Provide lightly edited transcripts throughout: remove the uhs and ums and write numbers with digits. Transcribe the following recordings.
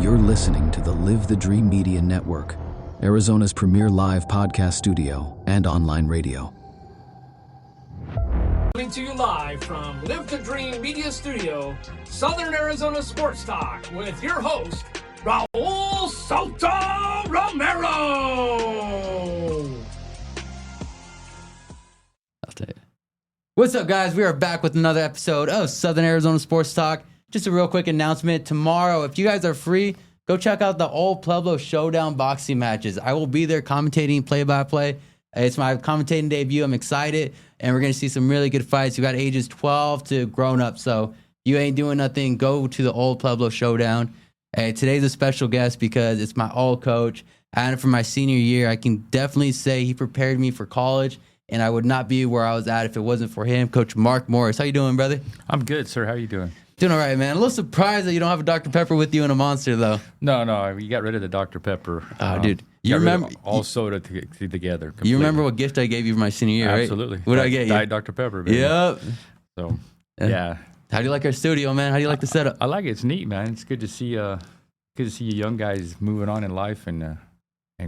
You're listening to the Live the Dream Media Network, Arizona's premier live podcast studio and online radio. Coming to you live from Live the Dream Media Studio, Southern Arizona Sports Talk, with your host, Raul Soto Romero. I'll tell you. What's up, guys? We are back with another episode of Southern Arizona Sports Talk. Just a real quick announcement. Tomorrow, if you guys are free, go check out the Old Pueblo Showdown boxing matches. I will be there commentating play-by-play. It's my commentating debut. I'm excited, and we're going to see some really good fights. We got ages 12 to grown up, so you ain't doing nothing. Go to the Old Pueblo Showdown. Today's a special guest because it's my old coach. I had him for my senior year. I can definitely say he prepared me for college, and I would not be where I was at if it wasn't for him. Coach Mark Morris. How you doing, brother? I'm good, sir. How you doing? Doing all right, man. A little surprised that you don't have a Dr. Pepper with you in a Monster, though. No, you got rid of the Dr. Pepper. Oh, dude. You remember all soda together. Completely. You remember what gift I gave you for my senior year, right? Absolutely. What did I get you? Diet Dr. Pepper, baby. Yep. So, yeah. How do you like our studio, man? How do you like the setup? I like it. It's neat, man. It's good to see you young guys moving on in life and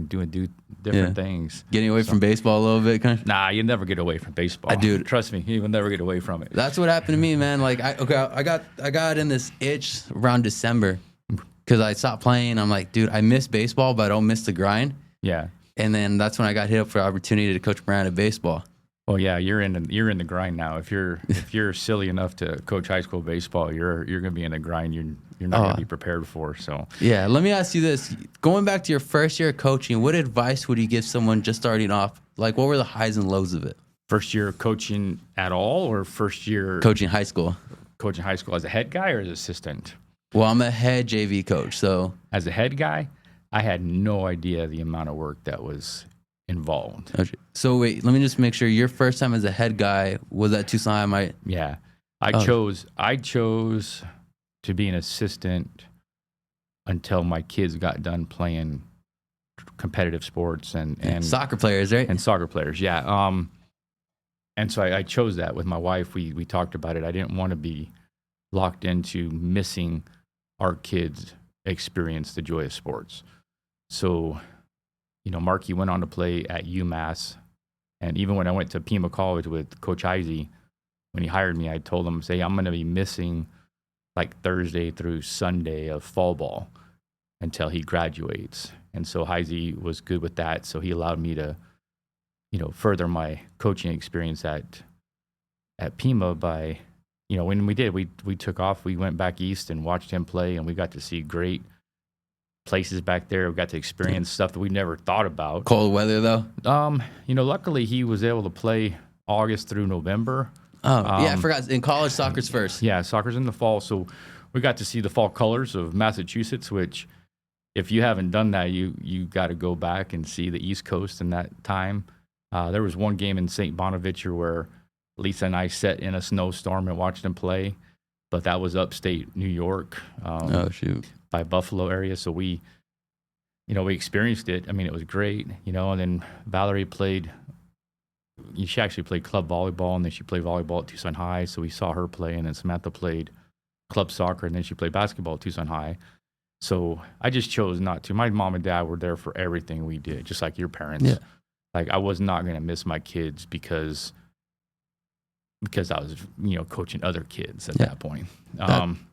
doing different things. Getting away from baseball a little bit, kind of? Nah, you never get away from baseball. I do. Trust me, you will never get away from it. That's what happened to me, man. Like, I got in this itch around December because I stopped playing. I'm like, dude, I miss baseball, but I don't miss the grind. Yeah. And then that's when I got hit up for the opportunity to coach around at baseball. Well, yeah, you're in the grind now. If you're silly enough to coach high school baseball, you're going to be in the grind. You're not going to be prepared for. So yeah, let me ask you this: going back to your first year of coaching, what advice would you give someone just starting off? Like, what were the highs and lows of it? First year coaching at all, or first year coaching high school? Coaching high school as a head guy or as assistant? Well, I'm a head JV coach, so as a head guy, I had no idea the amount of work that was involved. So wait, let me just make sure. Your first time as a head guy was at Tucson High. Yeah, I chose to be an assistant until my kids got done playing competitive sports and soccer players, right? And soccer players, yeah. And so I chose that with my wife. We talked about it. I didn't want to be locked into missing our kids' experience the joy of sports. So, Marky went on to play at UMass. And even when I went to Pima College with Coach Izzy, when he hired me, I told him, I'm going to be missing like Thursday through Sunday of fall ball until he graduates. And so Izzy was good with that. So he allowed me to, further my coaching experience at Pima by, when we took off, we went back east and watched him play, and we got to see great places back there. We got to experience stuff that we never thought about. Cold weather, though? Luckily he was able to play August through November. Oh, yeah, I forgot. In college, soccer's first. Yeah, soccer's in the fall. So we got to see the fall colors of Massachusetts, which if you haven't done that, you got to go back and see the East Coast in that time. There was one game in St. Bonaventure where Lisa and I sat in a snowstorm and watched them play, but that was upstate New York. By Buffalo area. So we experienced it. I mean, it was great, and then Valerie she actually played club volleyball, and then she played volleyball at Tucson High. So we saw her play, and then Samantha played club soccer, and then she played basketball at Tucson High. So I just chose not to. My mom and dad were there for everything we did, just like your parents. Yeah. Like, I was not going to miss my kids because I was, coaching other kids at that point.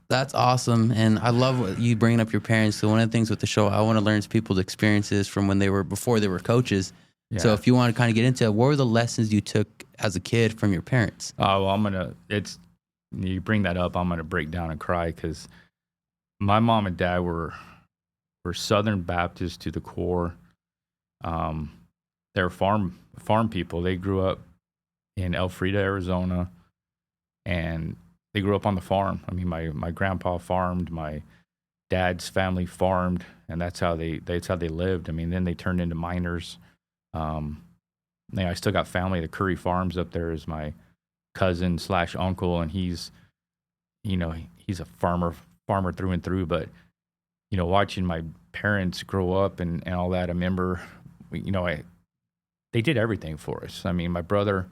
That's awesome, and I love what you bringing up your parents. So one of the things with the show, I want to learn people's experiences from before they were coaches. Yeah. So if you want to kind of get into it, what were the lessons you took as a kid from your parents? Well, you bring that up, I'm going to break down and cry because my mom and dad were Southern Baptist to the core. They're farm people. They grew up in Elfrida, Arizona, and they grew up on the farm. I mean, my grandpa farmed, my dad's family farmed, and that's how they lived. I mean, then they turned into miners. I still got family. The Curry Farms up there is my cousin / uncle, and he's a farmer through and through. But watching my parents grow up and all that, I remember, they did everything for us. I mean, my brother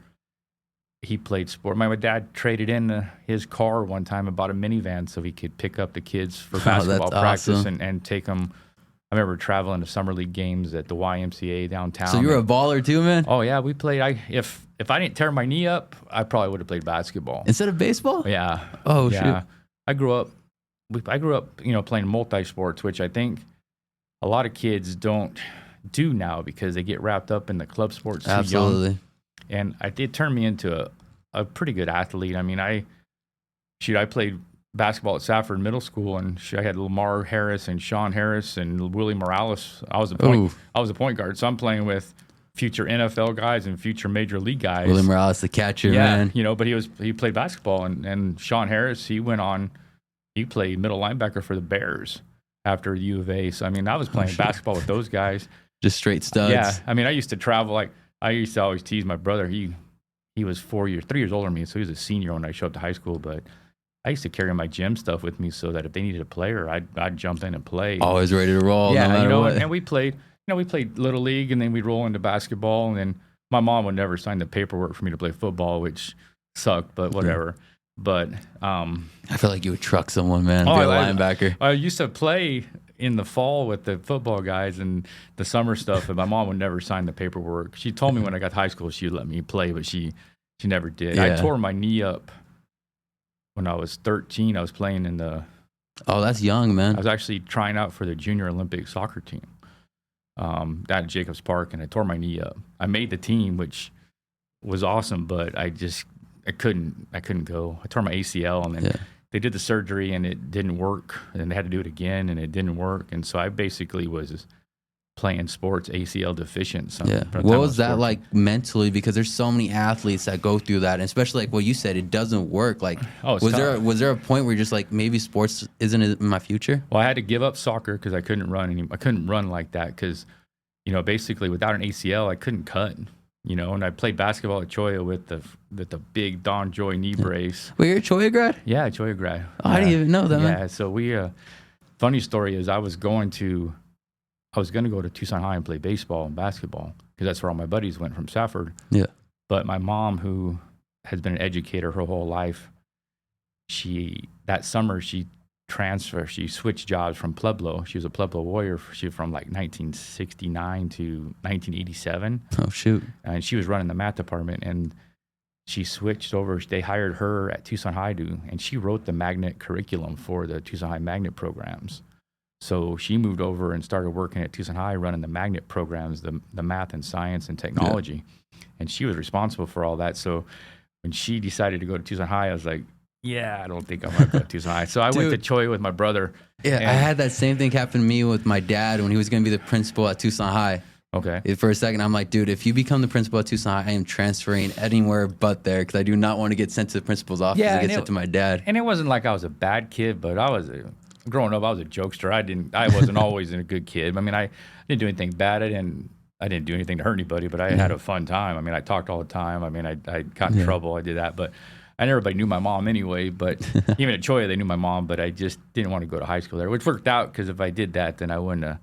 he played sport. My dad traded in his car one time and bought a minivan so he could pick up the kids for basketball practice awesome. and take them. I remember traveling to summer league games at the YMCA downtown. So you were a baller too, man? Oh yeah, we played. If I didn't tear my knee up, I probably would have played basketball Instead of baseball? Yeah. Oh, yeah. shoot. I grew up, playing multi-sports, which I think a lot of kids don't do now because they get wrapped up in the club sports too Absolutely. young. And it turned me into a pretty good athlete. I mean, I played basketball at Safford Middle School, and I had Lamar Harris and Sean Harris and Willie Morales. I was a point guard, so I'm playing with future NFL guys and future major league guys. Willie Morales, the catcher, man. But he played basketball, and Sean Harris, he played middle linebacker for the Bears after U of A. So I mean, I was playing basketball with those guys. Just straight studs. Yeah, I mean, I used to travel. I used to always tease my brother. He was 3 years older than me, so he was a senior when I showed up to high school. But I used to carry my gym stuff with me so that if they needed a player, I'd jump in and play. Always ready to roll. No matter what. And we played. We played little league, and then we'd roll into basketball. And then my mom would never sign the paperwork for me to play football, which sucked, but whatever. But I feel like you would truck someone, man. Be a linebacker. I used to play in the fall with the football guys and the summer stuff, and my mom would never sign the paperwork. She told me when I got to high school she would let me play, but she never did. Yeah. I tore my knee up when I was 13. I was playing in the. Oh, that's young, man. I was actually trying out for the junior Olympic soccer team down at Jacobs Park, and I tore my knee up. I made the team, which was awesome, but I couldn't go. I tore my ACL, and then they did the surgery, and it didn't work, and they had to do it again, and it didn't work, and so I basically was playing sports ACL deficient. What was that like mentally? Because there's so many athletes that go through that, and especially like what you said, it doesn't work. Like, was there a point where you're just like, maybe sports isn't in my future? Well, I had to give up soccer because I couldn't run anymore. I couldn't run like that because, basically without an ACL, I couldn't cut. And I played basketball at Cholla with the big Don Joy knee brace. Wait, you're a Cholla grad? Yeah, Cholla grad. Oh, I didn't even know that, man. Yeah, so we, funny story is I was going to go to Tucson High and play baseball and basketball because that's where all my buddies went from Safford. Yeah. But my mom, who has been an educator her whole life, that summer she switched jobs from Pueblo. She was a Pueblo warrior. She was from like 1969 to 1987. Oh, shoot. And she was running the math department, and she switched over. They hired her at Tucson High and she wrote the magnet curriculum for the Tucson High magnet programs. So she moved over and started working at Tucson High running the magnet programs, the math and science and technology. Yeah. And she was responsible for all that. So when she decided to go to Tucson High, I was like, I don't think I'm going to go to Tucson High. So I went to Cholla with my brother. Yeah, I had that same thing happen to me with my dad when he was going to be the principal at Tucson High. Okay. For a second, I'm like, dude, if you become the principal at Tucson High, I am transferring anywhere but there because I do not want to get sent to the principal's office and get sent to my dad. And it wasn't like I was a bad kid, but growing up, I was a jokester. I wasn't always a good kid. I mean, I didn't do anything bad. I didn't do anything to hurt anybody, but I had a fun time. I mean, I talked all the time. I mean, I got in trouble. I did that, but everybody knew my mom anyway. But even at Cholla, they knew my mom. But I just didn't want to go to high school there, which worked out because if I did that, then I wouldn't have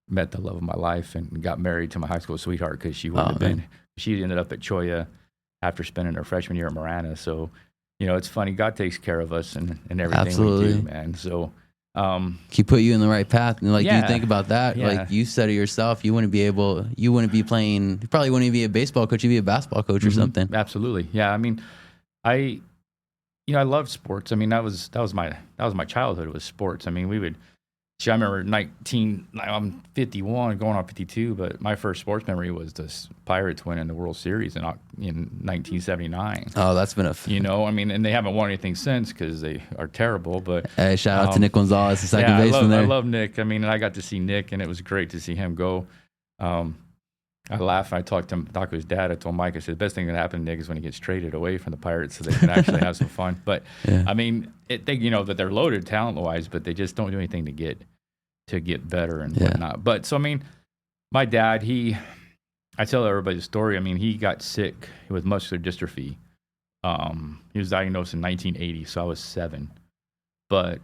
met the love of my life and got married to my high school sweetheart because she wouldn't have been. She ended up at Cholla after spending her freshman year at Marana. So, it's funny. God takes care of us and everything we do, man. So. He put you in the right path, and you think about that. Like you said it yourself, you wouldn't be playing. You probably wouldn't be a baseball coach. You'd be a basketball coach or something. Absolutely, yeah. I mean, I loved sports. I mean, that was my childhood. It was sports. I mean, I remember I'm 51, going on 52, but my first sports memory was the Pirates winning the World Series in 1979. Oh, that's been I mean, and they haven't won anything since because they are terrible. But hey, shout out to Nick Gonzalez, the second baseman there. I love Nick. I mean, I got to see Nick, and it was great to see him go. I laughed and I talked to his dad. I told Mike, I said, the best thing that happened to Nick is when he gets traded away from the Pirates so they can actually have some fun. But I mean, that they're loaded talent-wise, but they just don't do anything to get better and whatnot. But so, I mean, my dad, I tell everybody the story. I mean, he got sick with muscular dystrophy. He was diagnosed in 1980, so I was 7. But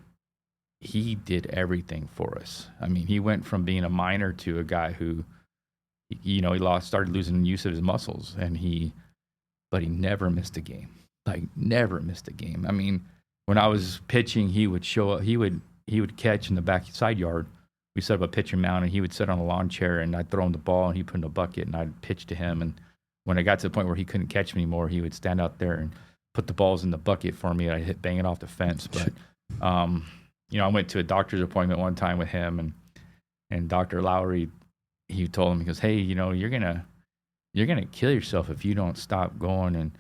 he did everything for us. I mean, he went from being a minor to a guy who, he started losing use of his muscles, and he but he never missed a game. Like, never missed a game. I mean, when I was pitching, he would show up. He would catch in the back side yard. We set up a pitcher mound, and he would sit on a lawn chair, and I'd throw him the ball, and he'd put in a bucket, and I'd pitch to him. And when I got to the point where he couldn't catch me anymore, he would stand out there and put the balls in the bucket for me, and I'd bang it off the fence. But, I went to a doctor's appointment one time with him, and Dr. Lowry, he told him, he goes, hey, you're gonna kill yourself if you don't stop going and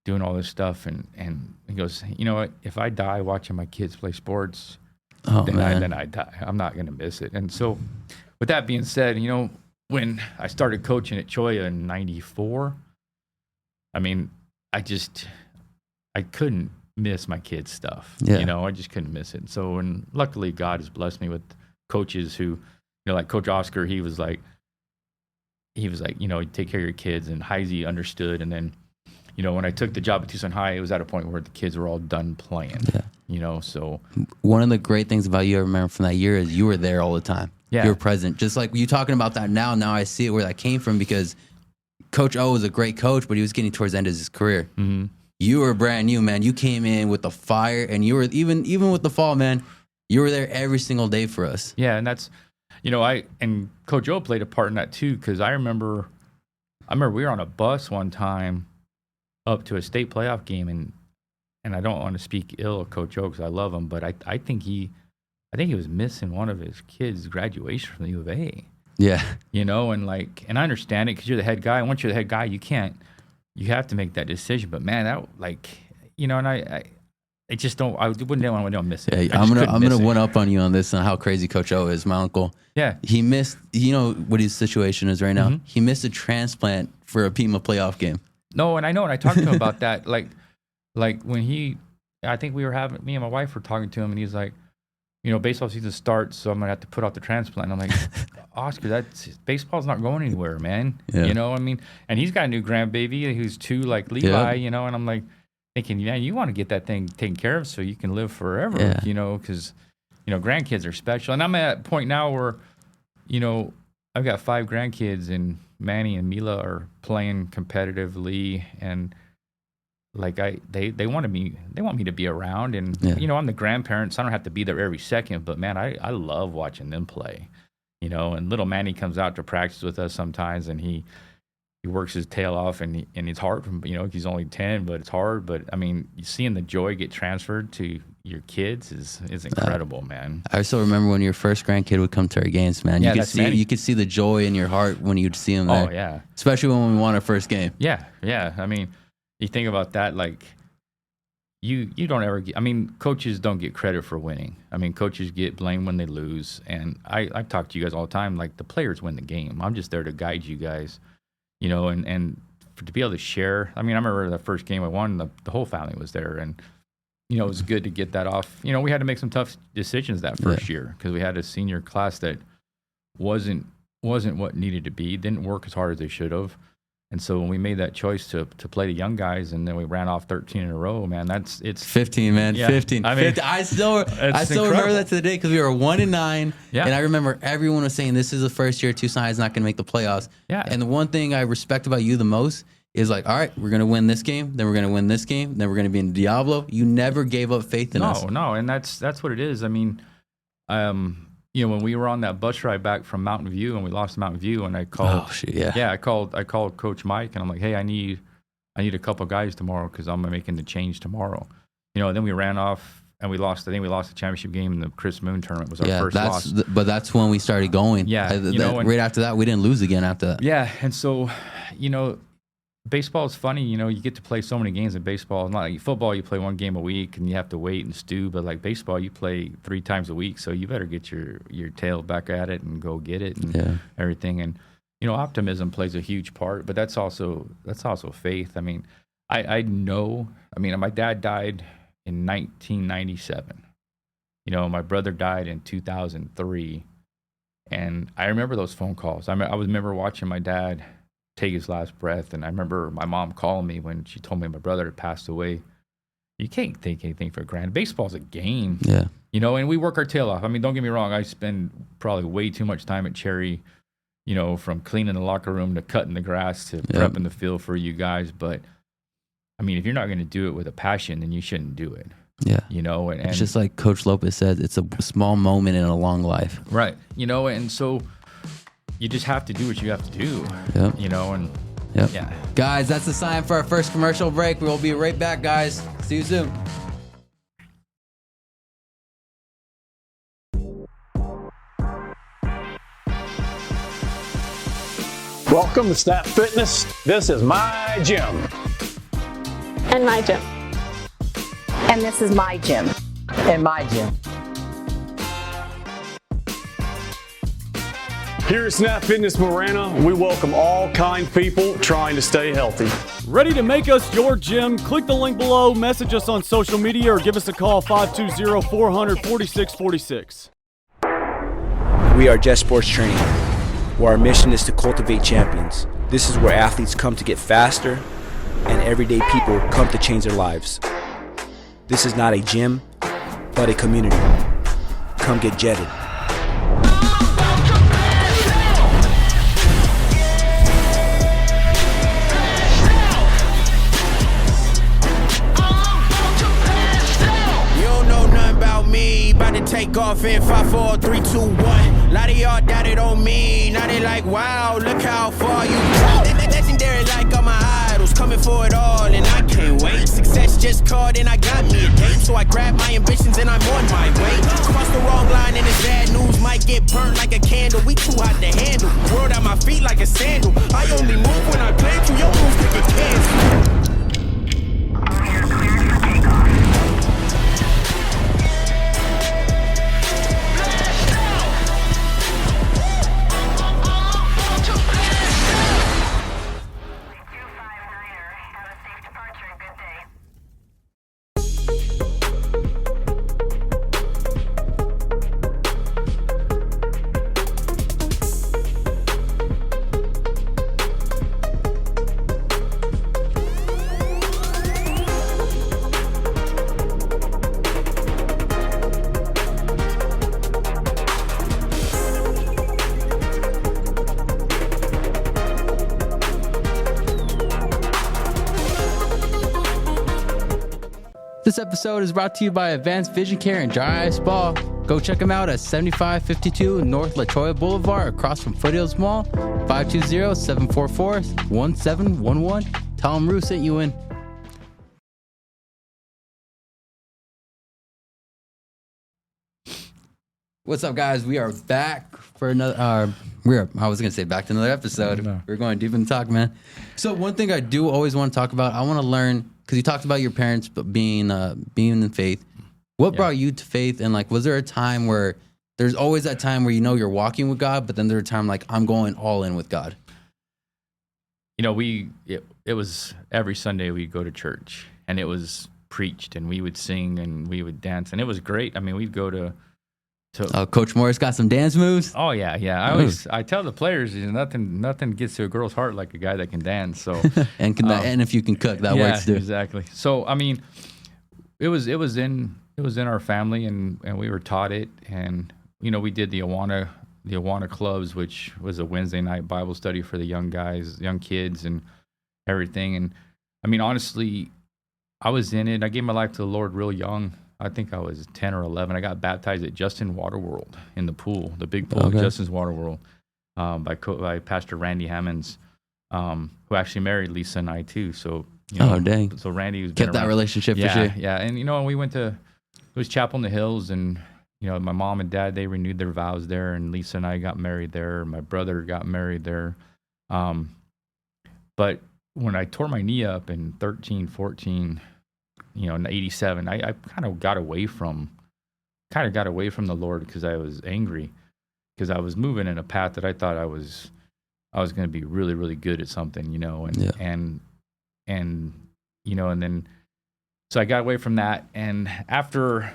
doing all this stuff. And he goes, you know what, if I die watching my kids play sports, then I die. I'm not going to miss it. And so with that being said, when I started coaching at Cholla in 94, I mean, I couldn't miss my kids' stuff. Yeah. I just couldn't miss it. So, and luckily God has blessed me with coaches who, like Coach Oscar, he was like, take care of your kids, and Heisey understood. And then, when I took the job at Tucson High, it was at a point where the kids were all done playing. Yeah. So one of the great things about you I remember from that year is you were there all the time. Yeah. You were present. Just like you talking about that now I see it where that came from, because Coach O was a great coach, but he was getting towards the end of his career. Mm-hmm. You were brand new, man. You came in with the fire, and you were even with the fall, man, you were there every single day for us. Yeah, and that's, and Coach O played a part in that too, because I remember we were on a bus one time up to a state playoff game, and I don't want to speak ill of Coach O because I love him, but I think he was missing one of his kids' graduation from the U of A. Yeah. And I understand it because you're the head guy, and once you're the head guy, you have to make that decision. But man, that and I just don't. I wouldn't want to miss it. Yeah, I'm gonna one up on you on this, on how crazy Coach O is. My uncle. Yeah. He missed. What his situation is right now. Mm-hmm. He missed a transplant for a Pima playoff game. No, and I know, and I talked to him about that. Like when I think me and my wife were talking to him, and he's like, baseball season starts, so I'm gonna have to put off the transplant. And I'm like, Oscar, baseball's not going anywhere, man. Yeah. And he's got a new grandbaby who's 2, like Levi. And I'm like thinking, man, you want to get that thing taken care of so you can live forever. Yeah. Because grandkids are special, and I'm at a point now where, I've got 5 grandkids, and Manny and Mila are playing competitively, and they want me to be around, and I'm the grandparent, so I don't have to be there every second, but man, I love watching them play, and little Manny comes out to practice with us sometimes, and he works his tail off, and it's hard, he's only 10, but it's hard. But I mean, seeing the joy get transferred to your kids is incredible, man. I still remember when your first grandkid would come to our games, man. Yeah, you could see the joy in your heart when you'd see him there. Oh yeah, especially when we won our first game. Yeah. I mean, you think about that, like you don't ever get. I mean, coaches don't get credit for winning. I mean, coaches get blamed when they lose, and I talk to you guys all the time. Like, the players win the game. I'm just there to guide you guys. And to be able to share. I mean, I remember the first game I won, the whole family was there, and it was good to get that off. We had to make some tough decisions that first year, because we had a senior class that wasn't what needed to be, didn't work as hard as they should have. And so when we made that choice to play the young guys, and then we ran off 13 in a row, man, it's 15, man. Yeah. 15. I mean, 15. I still remember that to the day, because we were 1-9. Yeah. And I remember everyone was saying, this is the first year Tucson High is not going to make the playoffs. Yeah. And the one thing I respect about you the most is, like, all right, we're going to win this game, then we're going to win this game, then we're going to be in Diablo. You never gave up faith in us. No, and that's what it is. I mean, when we were on that bus ride back from Mountain View, and we lost Mountain View, and I called. Oh shit! Yeah. Yeah, I called Coach Mike, and I'm like, hey, I need a couple guys tomorrow, because I'm making the change tomorrow. Then we ran off, and we lost. I think we lost the championship game in the Chris Moon tournament. Was our first loss. But that's when we started going. Yeah. Right after that, we didn't lose again after that. Yeah, and so, baseball is funny. You get to play so many games in baseball. It's not like football, you play one game a week and you have to wait and stew. But like baseball, you play 3 times a week, so you better get your tail back at it and go get it and everything. And optimism plays a huge part, but that's also faith. I mean, I know. I mean, my dad died in 1997. My brother died in 2003, and I remember those phone calls. I remember watching my dad take his last breath, and I remember my mom calling me when she told me my brother had passed away. You can't take anything for granted. Baseball's a game. Yeah. And we work our tail off. I mean, don't get me wrong, I spend probably way too much time at Cherry, from cleaning the locker room to cutting the grass to prepping the field for you guys. But I mean, if you're not going to do it with a passion, then you shouldn't do it. Yeah. You know, and it's just like Coach Lopez said, it's a small moment in a long life. Right. You know, and so you just have to do what you have to do. Yep. You know, and Yep. yeah. Guys, that's the sign for our first commercial break. We will be right back, guys. See you soon. Welcome to Snap Fitness. This is my gym. And my gym. And this is my gym. And my gym. Here at Snap Fitness Marana, we welcome all kind people trying to stay healthy. Ready to make us your gym? Click the link below, message us on social media, or give us a call 520-400-4646. We are Jet Sports Training, where our mission is to cultivate champions. This is where athletes come to get faster and everyday people come to change their lives. This is not a gym, but a community. Come get jetted. About to take off in 5, 4, 3, 2, 1. Lot of y'all doubted on me. Now they like, wow, look how far you come. Legendary like all my idols, coming for it all, and I can't wait. Success just called and I got me a date. So I grab my ambitions and I'm on my way. Cross the wrong line and it's bad news. Might get burnt like a candle. We too hot to handle. World at my feet like a sandal. I only move when I plan to. Your moves could get canceled. This episode is brought to you by Advanced Vision Care and Dry Eye Spa. Go check them out at 7552 North La Troya Boulevard across from Foothills Mall, 520-744-1711. Tell them Rue sent you in. What's up, guys? We are back for another, I was going to say back to another episode. No. We're going deep in the talk, man. So one thing I do always want to talk about, I want to learn, because you talked about your parents but being in faith. What brought you to faith? And like, was there a time where there's always that time where you know you're walking with God, but then there's a time like I'm going all in with God? You know, it was every Sunday we'd go to church and it was preached and we would sing and we would dance and it was great. I mean, we'd go to Coach Morris got some dance moves. Oh yeah. I tell the players, nothing gets to a girl's heart like a guy that can dance. So and if you can cook, that works too. Exactly. So I mean, it was in our family and we were taught it, and you know, we did the Awana clubs, which was a Wednesday night Bible study for the young kids and everything. And I mean, honestly, I was in it. I gave my life to the Lord real young. I think I was 10 or 11. I got baptized at Justin Water World in the pool, the big pool, okay. Justin's Water World, by Pastor Randy Hammonds, who actually married Lisa and I too. So, you know, dang. So Randy was kept that relationship for sure. Yeah. And, you know, we went to, it was Chapel in the Hills, and, you know, my mom and dad, they renewed their vows there, and Lisa and I got married there. My brother got married there. But when I tore my knee up in 13, 14, you know, in 87, I kind of got away from the Lord because I was angry, because I was moving in a path that I thought I was going to be really, really good at something, you know, and you know, and then, so I got away from that. And after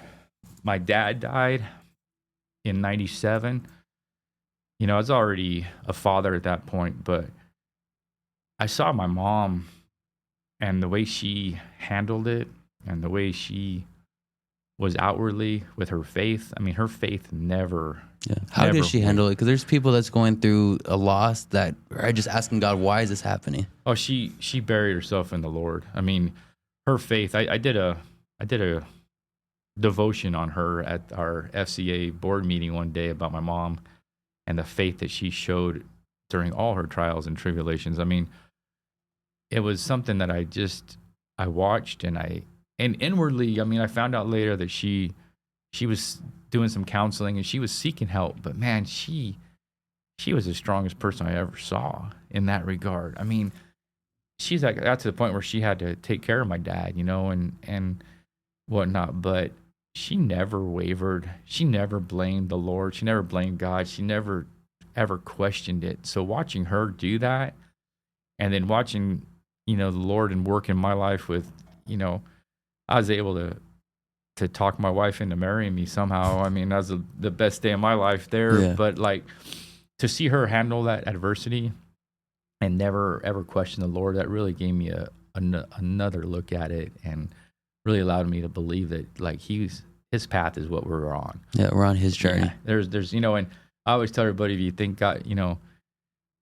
my dad died in 97, you know, I was already a father at that point, but I saw my mom and the way she handled it, and the way she was outwardly with her faith. I mean, her faith never. Yeah. How did she handle it? Because there's people that's going through a loss that are just asking God, why is this happening? Oh, she buried herself in the Lord. I mean, her faith. I did a devotion on her at our FCA board meeting one day about my mom and the faith that she showed during all her trials and tribulations. I mean, it was something that I watched and inwardly, I mean, I found out later that she was doing some counseling and she was seeking help, but man, she was the strongest person I ever saw in that regard. I mean, she's like, got to the point where she had to take care of my dad, you know, and whatnot, but she never wavered. She never blamed the Lord. She never blamed God. She never ever questioned it. So watching her do that, and then watching, you know, the Lord and work in my life with, you know, I was able to talk my wife into marrying me somehow. I mean, that was the best day of my life there. Yeah. But like, to see her handle that adversity and never ever question the Lord, that really gave me another look at it, and really allowed me to believe that like his path is what we're on. Yeah, we're on his journey. Yeah, there's you know, and I always tell everybody, if you think God, you know,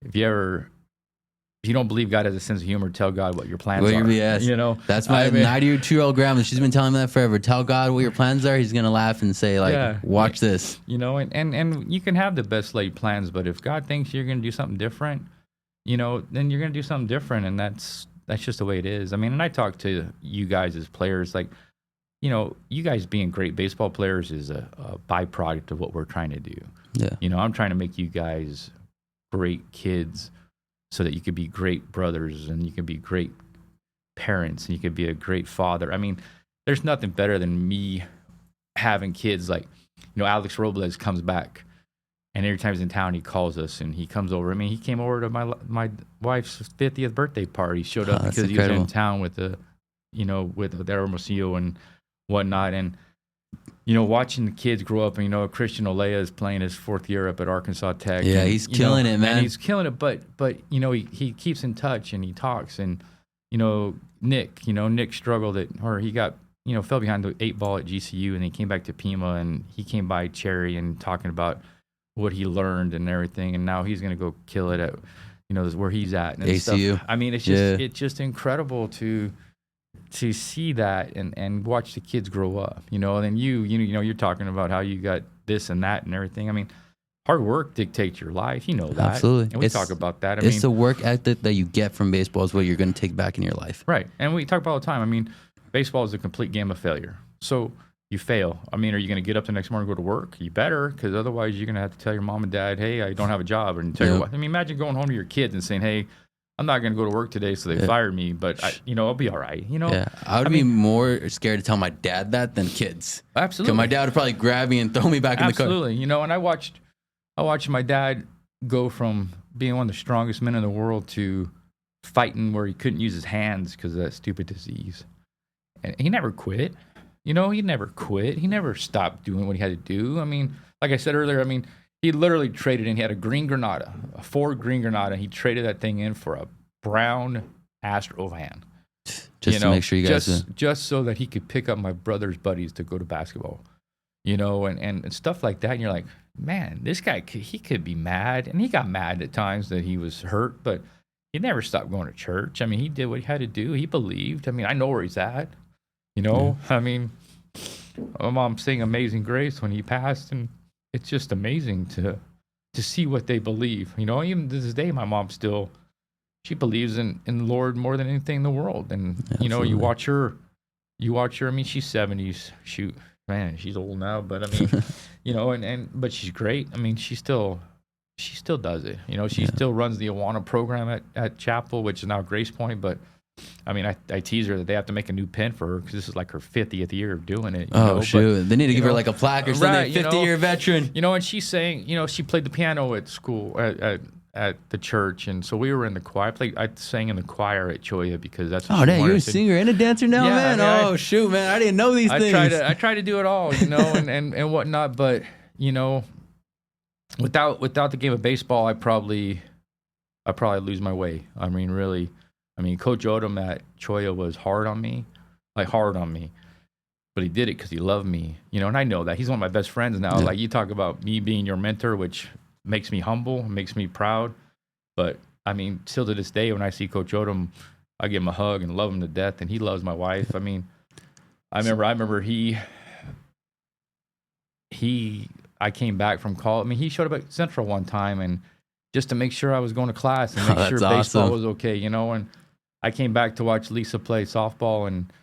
if you don't believe God has a sense of humor, tell God what your plans are. Yes. You know, that's my 92-year-old grandma. She's been telling me that forever. Tell God what your plans are. He's gonna laugh and say, like, watch this. You know, and you can have the best laid plans, but if God thinks you're gonna do something different, you know, then you're gonna do something different, and that's just the way it is. I mean, and I talk to you guys as players, like, you know, you guys being great baseball players is a byproduct of what we're trying to do. Yeah. You know, I'm trying to make you guys great kids so that you could be great brothers and you can be great parents and you could be a great father. I mean, there's nothing better than me having kids. Like, you know, Alex Robles comes back, and every time he's in town, he calls us and he comes over. I mean, he came over to my wife's 50th birthday party. He showed up because he was in town with with Hermosillo and whatnot. And, you know, watching the kids grow up, and, you know, Christian Olea is playing his 4th year up at Arkansas Tech. Yeah, and, he's killing it, man. And he's killing it. But you know, he keeps in touch and he talks. And, you know, Nick struggled he got, you know, fell behind the 8 ball at GCU, and he came back to Pima, and he came by Cherry and talking about what he learned and everything, and now he's going to go kill it at, you know, where he's at and ACU. Stuff. I mean, it's just incredible to see that and watch the kids grow up, you know. And then you know, you're talking about how you got this and that and everything. I mean, hard work dictates your life, you know that. Absolutely. And we talk about that. I mean, it's the work ethic that you get from baseball is what you're going to take back in your life. Right. And we talk about all the time. I mean, baseball is a complete game of failure. So you fail. I mean, are you going to get up the next morning and go to work? You better, because otherwise you're going to have to tell your mom and dad, hey, I don't have a job. And tell your wife. I mean, imagine going home to your kids and saying, hey, I'm not going to go to work today, so they fired me, but I'll be all right. You know, I would be more scared to tell my dad that than kids. Absolutely, because my dad would probably grab me and throw me back in the car. Absolutely, you know. And I watched my dad go from being one of the strongest men in the world to fighting where he couldn't use his hands because of that stupid disease, and he never quit. You know, he never quit. He never stopped doing what he had to do. I mean, like I said earlier, I mean, he literally traded in. He had a green Granada, a Ford green Granada. He traded that thing in for a brown Astro van. Just to make sure you guys... Just so that he could pick up my brother's buddies to go to basketball. You know, and stuff like that. And you're like, man, this guy, he could be mad. And he got mad at times that he was hurt, but he never stopped going to church. I mean, he did what he had to do. He believed. I mean, I know where he's at. You know, I mean, my mom sang Amazing Grace when he passed, and it's just amazing to see what they believe. You know, even to this day, my mom she believes in the Lord more than anything in the world. And, you know, you watch her, I mean, she's 70s. Shoot, man, she's old now, but I mean, you know, but she's great. I mean, she still does it. You know, she still runs the Awana program at Chapel, which is now Grace Point, but I mean, I tease her that they have to make a new pin for her because this is like her 50th year of doing it. Shoot. They need to give her like a plaque or something. Right, 50-year veteran. You know, and she's saying, you know, she played the piano at school, at the church. And so we were in the choir. I sang in the choir at Choya because that's what you're a singer and a dancer now, man? I mean, shoot, man. I didn't know these things. I try to do it all, you know, and whatnot. But, you know, without the game of baseball, I probably lose my way. I mean, really. I mean, Coach Odom at Choya was hard on me, but he did it because he loved me, you know, and I know that. He's one of my best friends now. Yeah. Like, you talk about me being your mentor, which makes me humble, makes me proud. But, I mean, still to this day, when I see Coach Odom, I give him a hug and love him to death, and he loves my wife. I mean, I remember I came back from college. I mean, he showed up at Central one time, and just to make sure I was going to class and make sure baseball was okay, you know. And I came back to watch Lisa play softball, and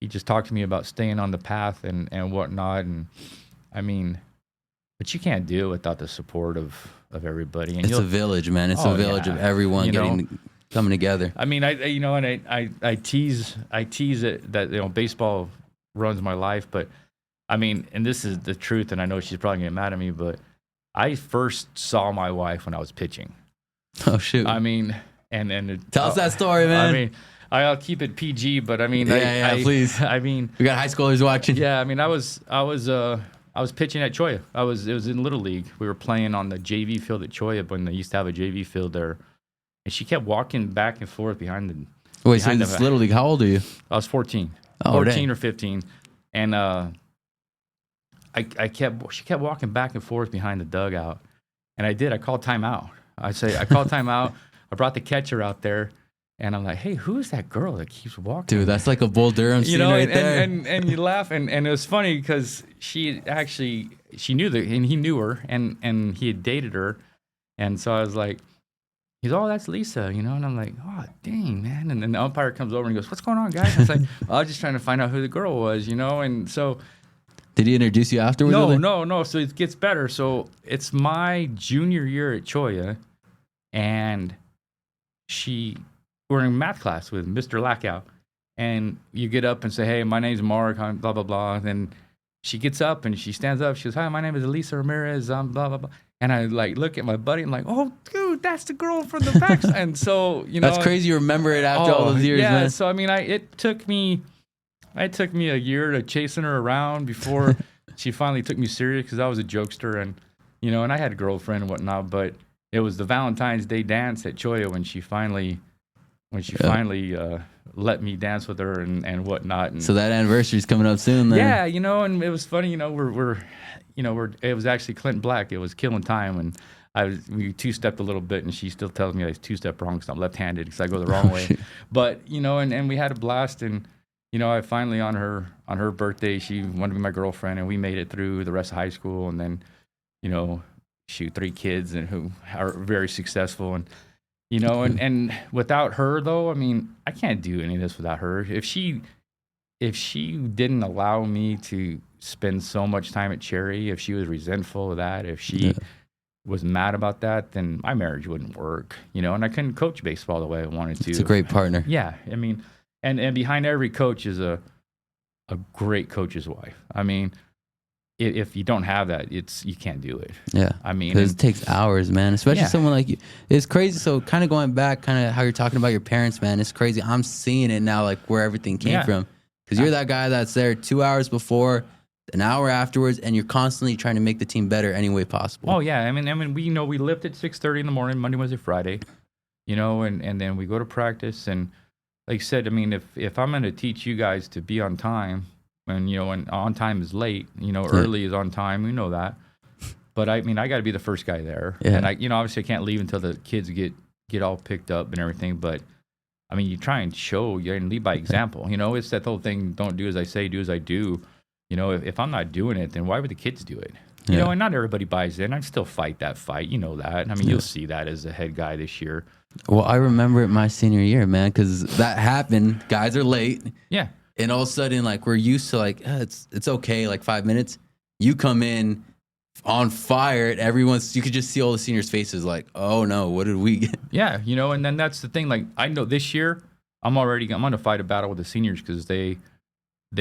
he just talked to me about staying on the path and whatnot. And I mean, but you can't do it without the support of everybody. And it's a village, man. It's a village of everyone coming together. I mean, I tease it that baseball runs my life, but I mean, and this is the truth, and I know she's probably gonna get mad at me, but I first saw my wife when I was pitching. Oh shoot! I mean, and tell us that story, man. I mean, I'll keep it PG, but I mean, please. I mean, we got high schoolers watching. Yeah, I mean, I was pitching at Cholla. It was in Little League. We were playing on the JV field at Cholla when they used to have a JV field there, and she kept walking back and forth behind the. Wait, so it's Little League. How old are you? I was 14. Oh, 14 dang. or 15, and she kept walking back and forth behind the dugout, and I called timeout. I called timeout. I brought the catcher out there, and I'm like, hey, who is that girl that keeps walking? Dude, that's like a Bull Durham scene right there. And you laugh, and it was funny because she knew and he knew her, and he had dated her, and so I was like, he's, oh, that's Lisa, and I'm like, oh, dang, man. And then the umpire comes over and goes, what's going on, guys? I was like, I was just trying to find out who the girl was, and so. Did he introduce you afterwards? No. So it gets better. So it's my junior year at Cholla, and we're in math class with Mr. Lackow, and you get up and say, hey, my name's Mark, I'm blah, blah, blah. Then she gets up and she stands up. She goes, hi, my name is Elisa Ramirez, blah, blah, blah. And I look at my buddy and oh, dude, that's the girl from the back. And so, That's crazy you remember it after all those years, man. So, I mean, it took me a year to chasing her around before she finally took me serious, because I was a jokester, and and I had a girlfriend and whatnot. But it was the Valentine's Day dance at Cholla when she finally let me dance with her and whatnot. And so that anniversary's coming up soon, then. Yeah, and it was funny. It was actually Clint Black. It was killing time, and we two-stepped a little bit, and she still tells me I two-step wrong because I'm left-handed because I go the wrong way. But and we had a blast, and. I finally on her birthday, she wanted to be my girlfriend, and we made it through the rest of high school, and then, 3 kids and who are very successful, and and without her though, I mean, I can't do any of this without her. If she didn't allow me to spend so much time at Cherry, if she was resentful of that, if she was mad about that, then my marriage wouldn't work, and I couldn't coach baseball the way I wanted to. It's a great partner. Yeah, I mean. And behind every coach is a great coach's wife. I mean, if you don't have that, you can't do it. Yeah. I mean, because it takes hours, man. Especially someone like you. It's crazy. So kind of going back, kind of how you're talking about your parents, man. It's crazy. I'm seeing it now, like where everything came from. Because you're that guy that's there 2 hours before, an hour afterwards, and you're constantly trying to make the team better any way possible. Oh yeah. I mean, we lift at 6:30 in the morning, Monday, Wednesday, Friday. And then we go to practice, and. Like I said, I mean, if I'm going to teach you guys to be on time, and when on time is late, early is on time, we know that. But I mean, I got to be the first guy there, and I, obviously I can't leave until the kids get all picked up and everything. But I mean, you try and show, and lead by example. It's that whole thing: don't do as I say, do as I do. If I'm not doing it, then why would the kids do it? And not everybody buys in. I still fight that fight. That. I mean, you'll see that as the head guy this year. Well, I remember it my senior year, man, because that happened. Guys are late. Yeah. And all of a sudden, we're used to, it's okay, 5 minutes. You come in on fire, and you could just see all the seniors' faces oh, no, what did we get? Yeah, and then that's the thing. I know this year, I'm going to fight a battle with the seniors because they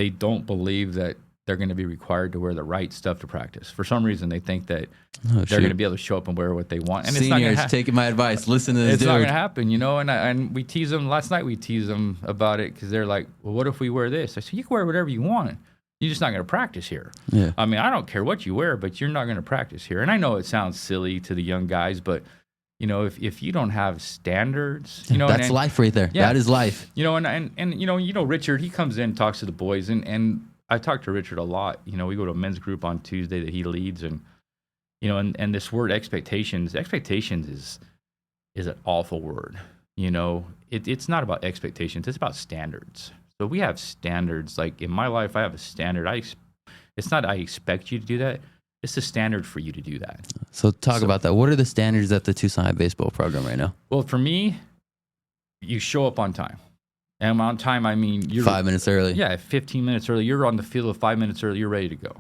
don't believe that they're going to be required to wear the right stuff to practice. For some reason, they think that they're going to be able to show up and wear what they want. And seniors, it's not taking my advice. Listen to this. It's not going to happen, And we tease them. Last night we teased them about it because they're like, "Well, what if we wear this?" I said, "You can wear whatever you want. You're just not going to practice here." Yeah. I mean, I don't care what you wear, but you're not going to practice here. And I know it sounds silly to the young guys, but if you don't have standards, that's life right there. Yeah. That is life. And Richard, he comes in and talks to the boys, and I talk to Richard a lot. We go to a men's group on Tuesday that he leads, and and this word expectations is an awful word. You know, it's not about expectations. It's about standards. So we have standards. Like in my life, I have a standard. It's not I expect you to do that. It's a standard for you to do that. So talk about that. What are the standards at the Tucson High baseball program right now? Well, for me, you show up on time. And on time, I mean, you're 5 minutes early. Yeah, 15 minutes early. You're on the field 5 minutes early. You're ready to go.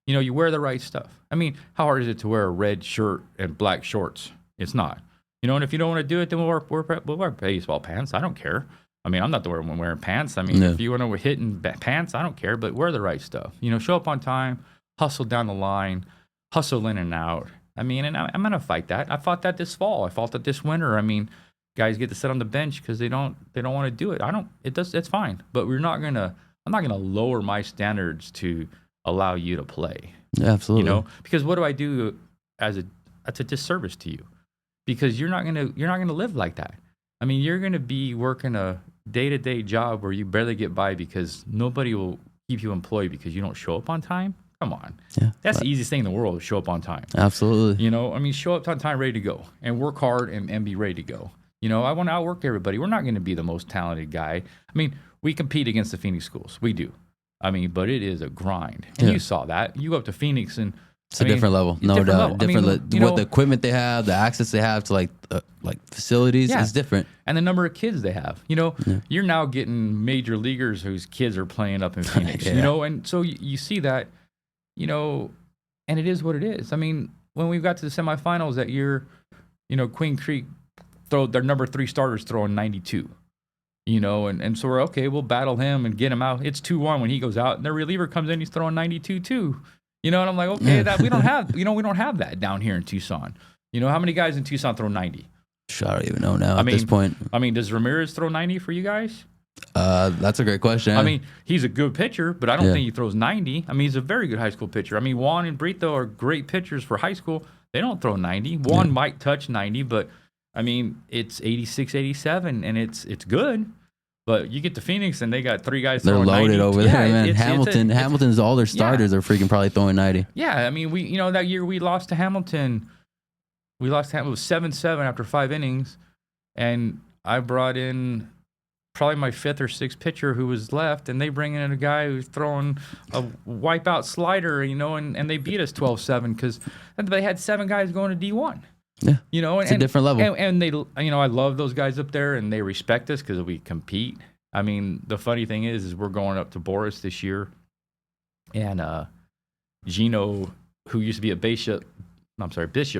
You know, you wear the right stuff. I mean, how hard is it to wear a red shirt and black shorts? It's not. You know, and if you don't want to do it, then we'll wear baseball pants. I don't care. I mean, I'm not the one wearing pants. I mean, if you want to hit in pants, I don't care. But wear the right stuff. You know, show up on time, hustle down the line, hustle in and out. I mean, and I'm going to fight that. I fought that this fall. I fought that this winter. I mean, guys get to sit on the bench because they don't want to do it. It's fine. But I'm not gonna lower my standards to allow you to play. Yeah, absolutely. You know, because what do I do that's a disservice to you, because you're not gonna live like that. I mean, you're gonna be working a day-to-day job where you barely get by because nobody will keep you employed because you don't show up on time. Come on. Yeah. That's the easiest thing in the world, to show up on time. Absolutely. You know, I mean, show up on time, ready to go, and work hard and be ready to go. You know, I want to outwork everybody. We're not going to be the most talented guy. I mean, we compete against the Phoenix schools. We do. I mean, but it is a grind. And you saw that. You go up to Phoenix and it's a different level, no doubt. Different, what the equipment they have, the access they have to like facilities is different. And the number of kids they have. You know, you're now getting major leaguers whose kids are playing up in Phoenix. You know, and so you see that, you know, and it is what it is. I mean, when we got to the semifinals that year, you know, Queen Creek their number 3 starters throwing 92. You know, and so we're okay, we'll battle him and get him out. It's 2-1 when he goes out, and their reliever comes in, he's throwing 92 too. You know, and I'm like, okay, that we don't have that down here in Tucson. You know, how many guys in Tucson throw 90? I don't even know now at this point. I mean, does Ramirez throw 90 for you guys? That's a great question. I mean, he's a good pitcher, but I don't think he throws 90. I mean, he's a very good high school pitcher. I mean, Juan and Brito are great pitchers for high school. They don't throw 90. Juan might touch 90, but I mean, it's 86, 87, and it's good. But you get to Phoenix, and they got 3 guys throwing 90. They're loaded over there, man. Hamilton's all their starters are freaking probably throwing 90. Yeah, I mean, that year we lost to Hamilton. It was 7-7 after 5 innings, and I brought in probably my 5th or 6th pitcher who was left, and they bring in a guy who's throwing a wipeout slider, you know, and they beat us 12-7 because they had 7 guys going to D1. Yeah, you know, it's a different level. And they, you know, I love those guys up there, and they respect us because we compete. I mean, the funny thing is we're going up to Boris this year, and Gino, who used to be at Bishop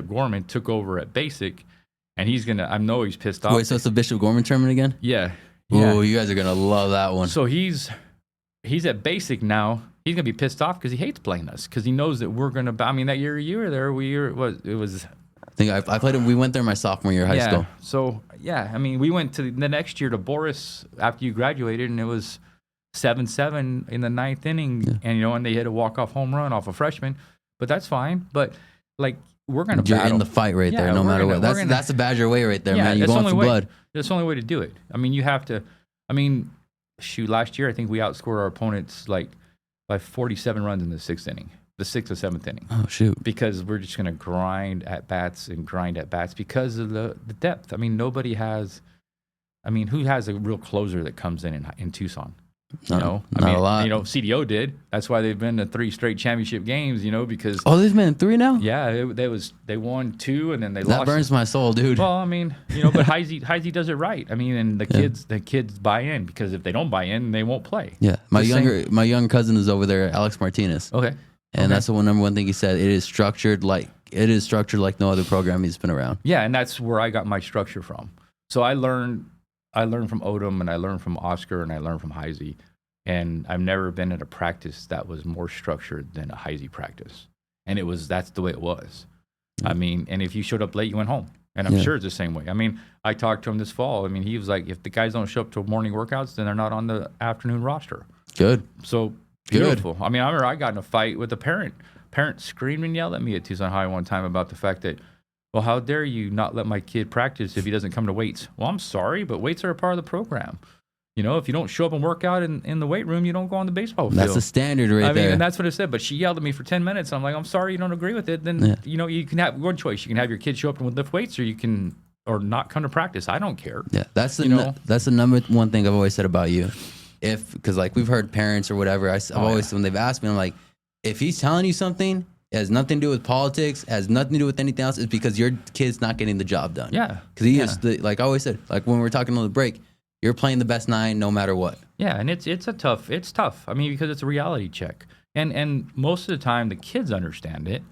Gorman, took over at Basic, and I know he's pissed off. Wait, so it's the Bishop Gorman tournament again? Yeah. Oh, you guys are gonna love that one. So he's at Basic now. He's gonna be pissed off because he hates playing us because he knows that we're gonna. I mean, that year you were there. It was. I think I played him. We went there my sophomore year of high school. So I mean, we went to the next year to Boris after you graduated, and it was 7-7 in the 9th inning, and you know, and they hit a walk-off home run off a freshman, but that's fine. But like, we're gonna You're battle in the fight right there, no matter what. That's the Badger way right there, man. You're going for blood. That's the only way to do it. I mean, you have to. I mean, shoot, last year I think we outscored our opponents like by 47 runs in the 6th inning. The 6th or 7th inning. Oh, shoot. Because we're just going to grind at bats because of the depth. I mean, nobody has. I mean, who has a real closer that comes in Tucson? You know, not a lot. You know, CDO did. That's why they've been to 3 straight championship games. You know, because they've been in 3 now. Yeah, they won 2 and then they lost. That burns my soul, dude. Well, I mean, you know, but Heisey does it right. I mean, and the kids buy in, because if they don't buy in, they won't play. Yeah, my young cousin is over there, Alex Martinez. Okay. And that's the number one thing he said. It is structured like no other program he's been around. Yeah, and that's where I got my structure from. So I learned from Odom, and I learned from Oscar, and I learned from Heisey. And I've never been at a practice that was more structured than a Heisey practice. And that's the way it was. I mean, and if you showed up late, you went home. And I'm sure it's the same way. I mean, I talked to him this fall. I mean, he was like, if the guys don't show up to morning workouts, then they're not on the afternoon roster. Good. So beautiful. I mean, I remember I got in a fight with a parent. Parent screamed and yelled at me at Tucson High one time about the fact that, well, how dare you not let my kid practice if he doesn't come to weights? Well, I'm sorry, but weights are a part of the program. You know, if you don't show up and work out in the weight room, you don't go on the baseball field. That's the standard right there. And that's what it said. But she yelled at me for 10 minutes. I'm like, I'm sorry you don't agree with it. Then, you know, you can have one choice. You can have your kid show up and lift weights, or or not come to practice. I don't care. Yeah, that's the number one thing I've always said about you. Because like we've heard parents or whatever, I've always when they've asked me, I'm like, if he's telling you something, it has nothing to do with politics, has nothing to do with anything else, it's because your kid's not getting the job done. Yeah, because he is like I always said, like when we were talking on the break, you're playing the best 9 no matter what. Yeah, and it's tough. I mean, because it's a reality check, and most of the time the kids understand it,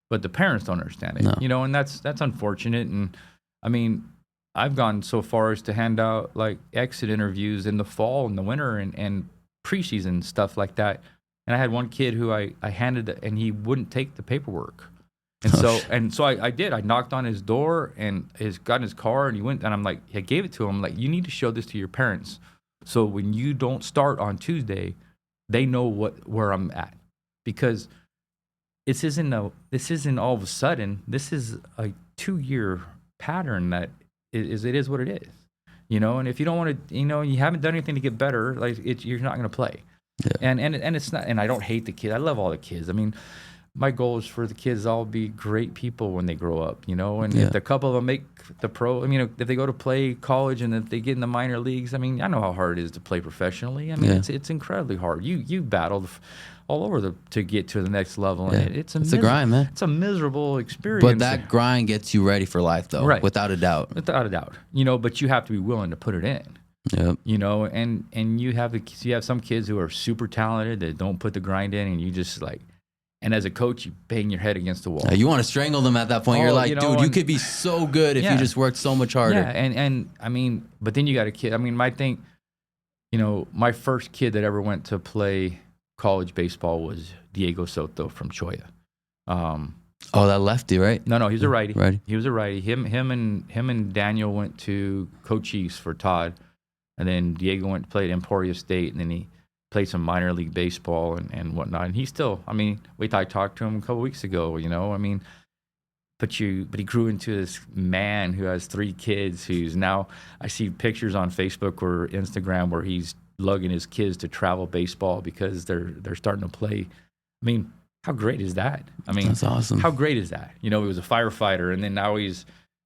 but the parents don't understand it. No. You know, and that's unfortunate. And I mean, I've gone so far as to hand out like exit interviews in the fall and the winter and preseason stuff like that. And I had one kid who I handed it, and he wouldn't take the paperwork. And so I did. I knocked on his door and got in his car, and he went, and I'm like, I gave it to him. I'm like, you need to show this to your parents. So when you don't start on Tuesday, they know where I'm at. Because this isn't all of a sudden. This is a 2-year pattern that it is what it is. You know, and if you don't want to, you know, you haven't done anything to get better, like you're not going to play. Yeah. And it's not, and I don't hate the kids. I love all the kids. I mean, my goal is for the kids all be great people when they grow up, you know, and if a couple of them make the pro, I mean, if they go to play college and if they get in the minor leagues, I mean, I know how hard it is to play professionally. I mean, it's incredibly hard. You battled all over to get to the next level, and it's a grind, man. It's a miserable experience. But that grind gets you ready for life, though, right? Without a doubt. Without a doubt, you know. But you have to be willing to put it in. Yep. You know, and you have some kids who are super talented that don't put the grind in, and you just like, and as a coach, you bang your head against the wall. You want to strangle them at that point. You're like, dude, you could be so good if you just worked so much harder. Yeah, and I mean, but then you got a kid. I mean, my thing, you know, my first kid that ever went to play college baseball was Diego Soto from Choya. That lefty, right? No, he was a righty. Righty. He was a righty. Him and Daniel went to Cochise for Todd. And then Diego went to play at Emporia State, and then he played some minor league baseball and whatnot. And he still, I mean, I talked to him a couple weeks ago, you know, I mean, but he grew into this man who has 3 kids, who's now, I see pictures on Facebook or Instagram where he's lugging his kids to travel baseball because they're starting to play. I mean, how great is that? I mean, that's awesome. How great is that? You know, he was a firefighter, and then now he's,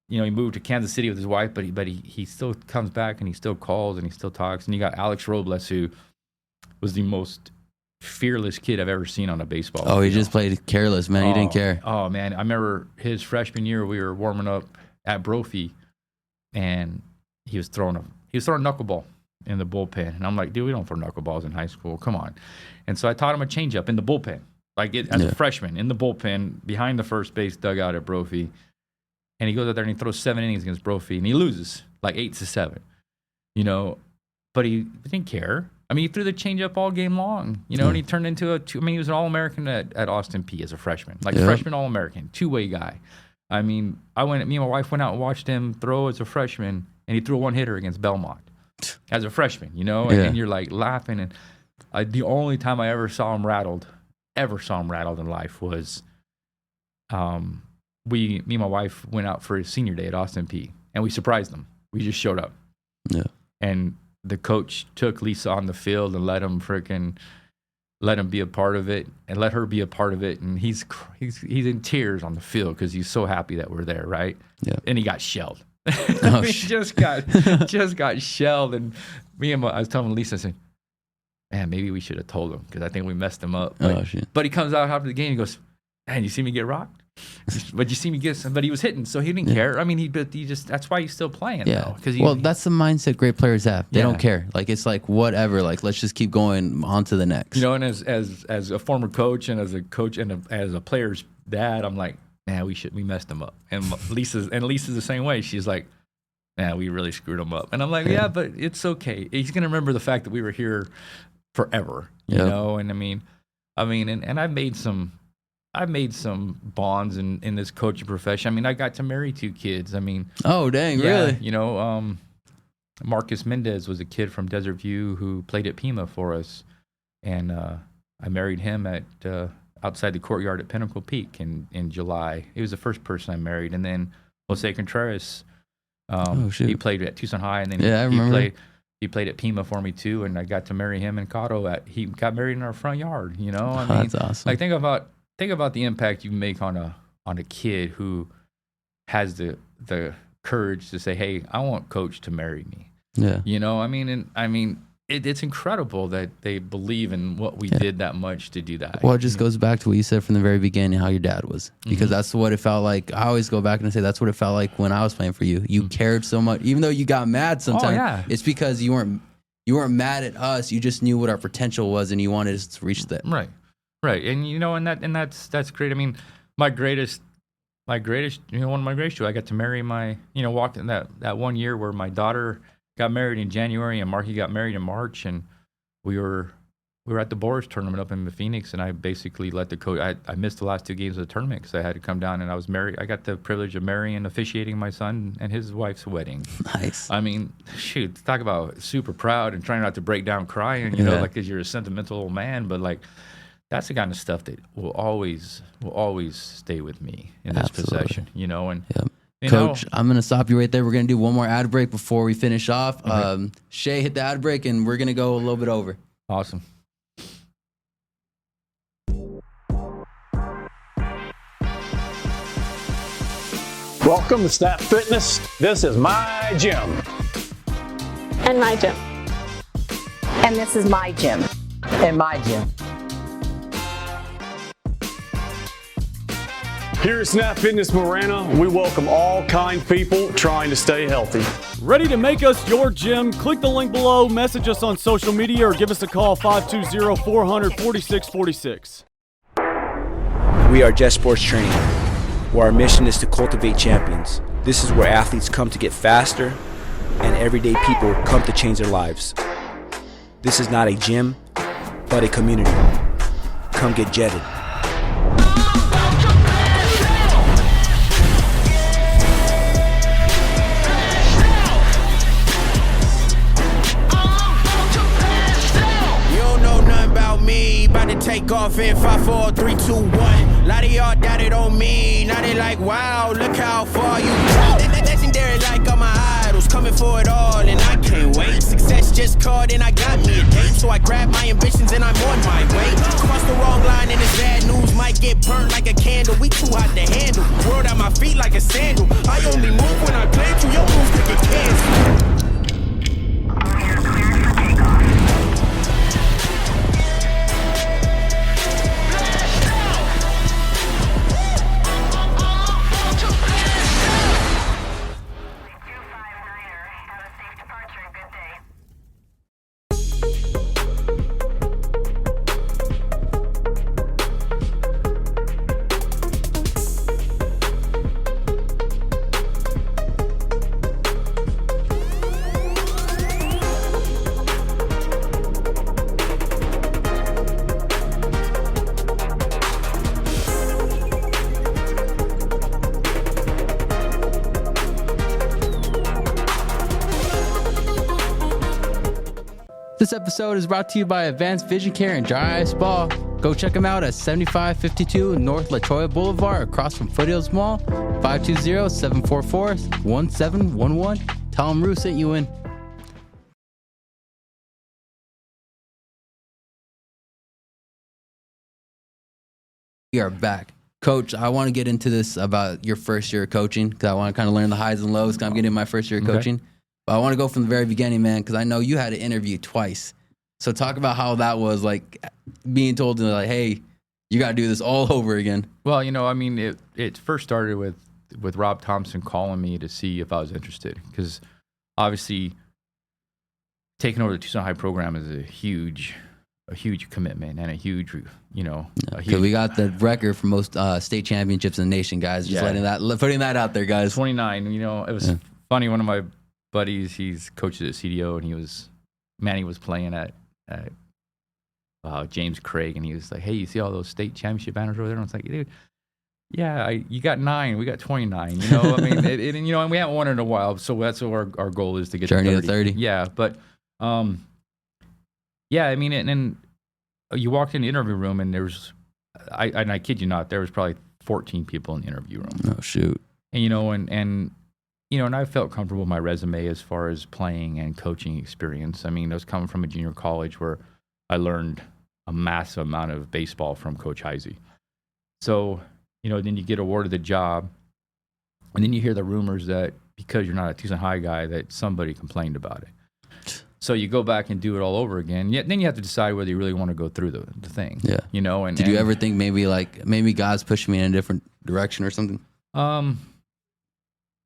you know, he moved to Kansas City with his wife, but he still comes back and he still calls and he still talks. And you got Alex Robles, who was the most fearless kid I've ever seen on a baseball. Oh, he just played careless, man. He didn't care. Oh man, I remember his freshman year. We were warming up at Brophy, and he was throwing a knuckleball in the bullpen. And I'm like, dude, we don't throw knuckleballs in high school. Come on. And so I taught him a changeup in the bullpen, as a freshman in the bullpen behind the first base dugout at Brophy. And he goes out there and he throws 7 innings against Brophy, and he loses like 8-7, you know. But he didn't care. I mean, he threw the changeup all game long, you know, and he turned into he was an All-American at Austin Peay as a freshman, freshman All-American, 2-way guy. I mean, me and my wife went out and watched him throw as a freshman, and he threw a 1-hitter against Belmont as a freshman, you know. And you're like laughing. And the only time I ever saw him rattled in life was, me and my wife went out for his senior day at Austin Peay, and we surprised him. We just showed up. Yeah. And the coach took Lisa on the field and let him be a part of it, and let her be a part of it. And he's in tears on the field because he's so happy that we're there, right? Yeah. And he got shelled. He just got shelled. And I was telling Lisa, I said, man, maybe we should have told him because I think we messed him up. But he comes out after the game and he goes, man, you see me get rocked? But you see me get some, but he was hitting, so he didn't care. I mean, he just, that's why he's still playing. Yeah. Well, that's the mindset great players have. They don't care. Like, it's like, whatever, like, let's just keep going on to the next. You know, and as a former coach and as a coach and as a player's dad, I'm like, man, we messed him up. And Lisa's the same way. She's like, man, we really screwed him up. And I'm like, yeah, but it's okay. He's going to remember the fact that we were here forever, you know? And I mean, and I've made some bonds in this coaching profession. I mean, I got to marry 2 kids. I mean, oh dang, really? You know, Marcus Mendez was a kid from Desert View who played at Pima for us, and I married him at outside the courtyard at Pinnacle Peak in July. He was the first person I married, and then Jose Contreras. He played at Tucson High, and then I remember. He played at Pima for me too, and I got to marry him in Cotto. He got married in our front yard. You know, I mean, that's awesome. Like, think about the impact you make on a kid who has the courage to say, hey, I want coach to marry me. Yeah. You know, it's incredible that they believe in what we did that much to do that. Well, it just goes back to what you said from the very beginning, how your dad was, because that's what it felt like. I always go back and say that's what it felt like when I was playing for you. You cared so much, even though you got mad sometimes. It's because you weren't mad at us. You just knew what our potential was, and you wanted us to reach that. Right. And you know, and that's great. I mean, one of my greatest joy, I got to marry walked in that 1 year where my daughter got married in January and Marky got married in March, and we were at the Boris tournament up in Phoenix, and I basically let the coach. I missed the last 2 games of the tournament because I had to come down, and I was married. I got the privilege of marrying and officiating my son and his wife's wedding. Nice. I mean, shoot, talk about super proud and trying not to break down crying, you know, like because you're a sentimental old man, but like that's the kind of stuff that will always stay with me in this possession, you know. And Coach, I'm going to stop you right there. We're going to do one more ad break before we finish off. Okay. Shay, hit the ad break, and we're going to go a little bit over. Awesome. Welcome to Snap Fitness. This is my gym. And my gym. And this is my gym. And my gym. Here at Snap Fitness Marana, we welcome all kind people trying to stay healthy. Ready to make us your gym? Click the link below, message us on social media, or give us a call 520-400-4646. We are Jet Sports Training, where our mission is to cultivate champions. This is where athletes come to get faster and everyday people come to change their lives. This is not a gym, but a community. Come get jetted. About to take off in 5, 4, 3, 2, 1. Lot of y'all doubted on me. Now they like, wow, look how far you go. Legendary like all my idols, coming for it all, and I can't wait. Success just called and I got me a date, so I grab my ambitions and I'm on my way. Cross the wrong line and it's bad news. Might get burnt like a candle. We too hot to handle. World at my feet like a sandal. I only move when I plan to. Your moves could get canceled. This episode is brought to you by Advanced Vision Care and Dry Eye Spa. Go check them out at 7552 North La Troya Boulevard across from Foothills Mall, 520-744-1711. Tell them Rue sent you in. We are back. Coach, I want to get into this about your first year of coaching because I want to kind of learn the highs and lows because I'm getting my first year of coaching. But I want to go from the very beginning, man, because I know you had to interview twice. So talk about how that was, like, being told, like, hey, you got to do this all over again. Well, you know, I mean, it first started with Rob Thompson calling me to see if I was interested. Because, obviously, taking over the Tucson High program is a huge commitment and a huge, you know. Because we got the record for most state championships in the nation, guys. Just putting that out there, guys. 29, you know, it was funny. One of my buddies, he's coaches at CDO, and he was playing at James Craig, and he was like, hey, you see all those state championship banners over there? And I was like, dude, yeah, you got 9, we got 29, you know. I mean, you know, and we haven't won in a while, so that's what our goal is, to get Journey to 30. 30. Yeah, but yeah, I mean, and you walked in the interview room, and there was, I kid you not, there was probably 14 people in the interview room. Oh, shoot. And, you know, and you know, and I felt comfortable with my resume as far as playing and coaching experience. I mean, I was coming from a junior college where I learned a massive amount of baseball from Coach Heisey. So, you know, then you get awarded the job, and then you hear the rumors that because you're not a Tucson High guy that somebody complained about it. So you go back and do it all over again. Yet then you have to decide whether you really want to go through the thing. Yeah. You know. And did you ever think maybe God's pushing me in a different direction or something?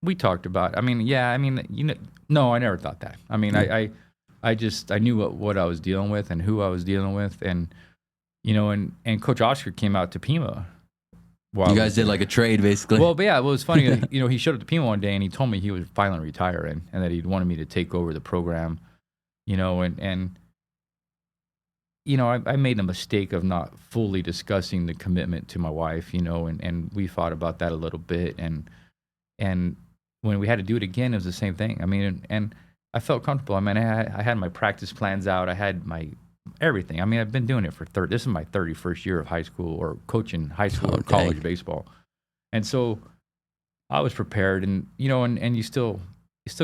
We talked about it. I mean, yeah. I mean, no, I never thought that. I mean, I knew what I was dealing with and who I was dealing with, and and Coach Oscar came out to Pima. You guys did like a trade, basically. Well, but yeah, it was funny. He showed up to Pima one day and he told me he was finally retiring and that he wanted me to take over the program. I made a mistake of not fully discussing the commitment to my wife. And we fought about that a little bit. And when we had to do it again, it was the same thing. I mean, and I felt comfortable. I mean, I had my practice plans out. I had my everything. I mean, I've been doing it for this is my 31st year of high school or coaching high school or college baseball. And so I was prepared, and you still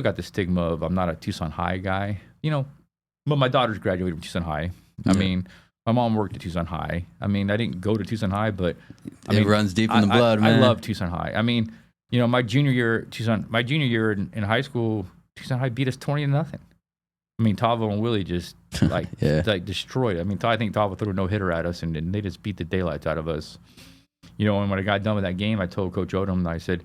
got the stigma of I'm not a Tucson High guy, but my daughter's graduated from Tucson High. I mean, my mom worked at Tucson High. I mean, I didn't go to Tucson High, but it runs deep in the blood, man. I love Tucson High. I mean, my junior year in high school, Tucson High beat us 20-0. I mean, Tavo and Willie just like destroyed. I mean, I think Tavo threw a no-hitter at us, and they just beat the daylights out of us. And when I got done with that game, I told Coach Odom, I said,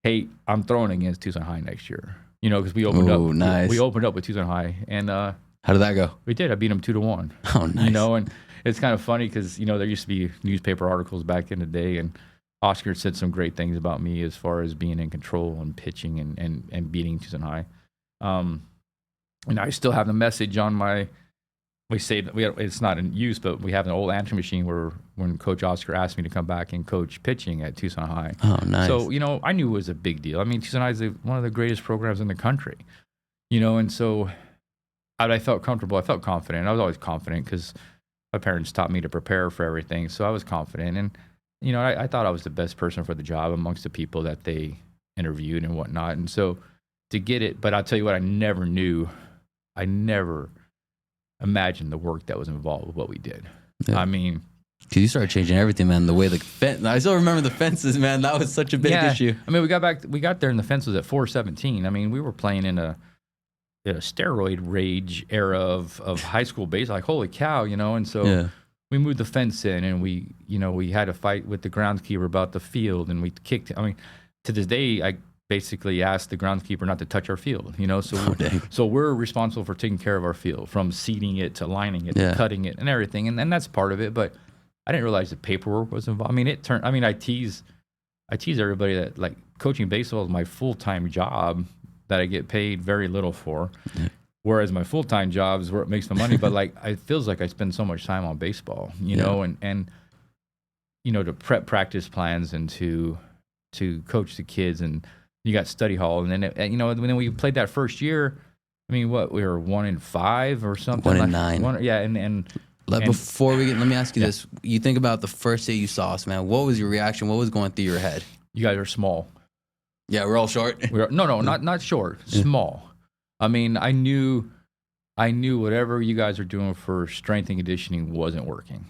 "Hey, I'm throwing against Tucson High next year." Because we opened up. Nice. We opened up with Tucson High, and how did that go? We did. I beat them 2-1. Oh, nice. And it's kind of funny because there used to be newspaper articles back in the day, and Oscar said some great things about me as far as being in control and pitching and beating Tucson High. And I still have the message on my. It's not in use, but we have an old answering machine where when Coach Oscar asked me to come back and coach pitching at Tucson High. Oh, nice. So I knew it was a big deal. I mean, Tucson High is one of the greatest programs in the country. And so I felt comfortable. I felt confident. I was always confident because my parents taught me to prepare for everything. So I was confident, and I thought I was the best person for the job amongst the people that they interviewed and whatnot. And so to get it, but I'll tell you what, I never imagined the work that was involved with what we did. Yeah. I mean, because you started changing everything, man. The way the fence, I still remember the fences, man. That was such a big issue. I mean, we got there and the fence was at 417. I mean, we were playing in a steroid rage era of high school baseball. Like, holy cow, and so we moved the fence in, and we had a fight with the groundskeeper about the field, and we kicked. I mean, to this day, I basically asked the groundskeeper not to touch our field, so we're responsible for taking care of our field, from seeding it to lining it to cutting it and everything, and that's part of it. But I didn't realize the paperwork was involved. I mean, I tease everybody that like coaching baseball is my full-time job that I get paid very little for, whereas my full-time job is where it makes the money. But like, it feels like I spend so much time on baseball, and to prep practice plans and to coach the kids, and you got study hall, and then when we played that first year, I mean, we were 1-5 or something. 1-9. Before we get, let me ask you this: you think about the first day you saw us, man. What was your reaction? What was going through your head? You guys are small. Yeah, we're all short. Not short. Small. I mean, I knew whatever you guys are doing for strength and conditioning wasn't working.